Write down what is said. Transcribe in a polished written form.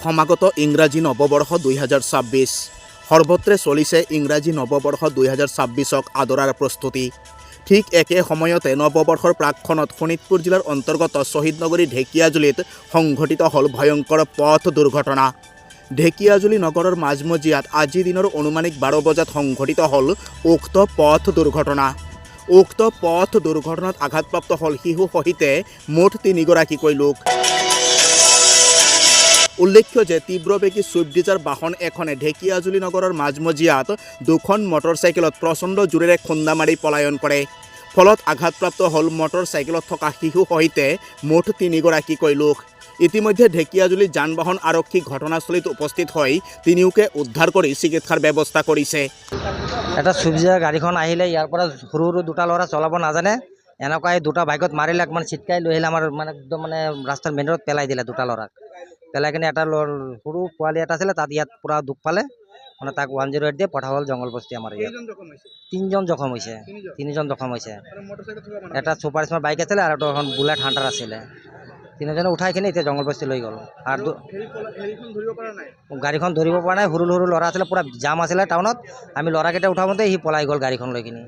সমাগত ইংৰাজী নৱবৰ্ষ 2026 সৰ্বত্ৰে চলিছে ইংৰাজী নৱবৰ্ষ 2026ক আদৰাৰ প্ৰস্তুতি। ঠিক একে সময়তে নৱবৰ্ষৰ প্ৰাকক্ষণত শোণিতপুৰ জিলাৰ অন্তৰ্গত শ্বহীদনগৰী ঢেকিয়াজুলিত সংঘটিত হ'ল ভয়ংকৰ পথ দুৰ্ঘটনা। ঢেকিয়াজুলি নগৰৰ মাজমজিয়াত আজি দিনৰ অনুমানিক 12 বজাত সংঘটিত হ'ল উক্ত পথ দুৰ্ঘটনা। উক্ত পথ দুৰ্ঘটনাত আঘাতপ্ৰাপ্ত হ'ল শিশু সহিতে মুঠ 3 গৰাকীকৈ লোক। উল্লেখ্য যে তীব্ৰবেগী ছুইফ্ট ডিজাৰ বাহন এখনে ঢেকিয়াজুলি নগৰৰ মাজমজিয়াত দুখন মটৰচাইকেলত প্ৰচণ্ড জোৰেৰে খুন্দা মাৰি পলায়ন কৰে। ফলত আঘাতপ্ৰাপ্ত হ'ল মটৰচাইকেলত থকা শিশু সহিতে মুঠ 3 গৰাকীকৈ লোক। ইতিমধ্যে ঢেকিয়াজুলি যান বাহন আৰক্ষী ঘটনাস্থলীত উপস্থিত হৈ তিনিওকে উদ্ধাৰ কৰি চিকিৎসাৰ ব্যৱস্থা কৰিছে। এটা ছুইফ্ট ডিজাৰ গাড়ীখন আহিলে ইয়াৰ পৰা সৰু সৰু দুটা ল'ৰা চলাব নাজানে, এনেকুৱাই দুটা বাইকত মাৰিলে মানে চিটকাই লৈ আহিলে আমাৰ একদম ৰাস্তাৰ মেইন ৰোডত পেলাই দিলে দুটা ল'ৰাক। পেলাই কিনে এটা সৰু পোৱালি এটা আছিলে তাত ইয়াত পূৰা দুখ পালে, মানে তাক 108 দিয়ে পঠা হ'ল জংঘলবস্তি। আমাৰ ইয়াত তিনিজন জখম হৈছে। এটা ছুপাৰ স্মাৰ্ট বাইক আছিলে আৰু এখন বুলেট হাণ্টাৰ আছিলে। তিনিজনে উঠাই কিনে এতিয়া জংঘলবস্তি লৈ গ'ল। আৰু গাড়ীখন ধৰিব পৰা নাই, সৰু সৰু ল'ৰা আছিলে, পূৰা জাম আছিলে টাউনত। আমি ল'ৰাকেইটা উঠাওঁতে সি পলাই গ'ল গাড়ীখন লৈ কিনে।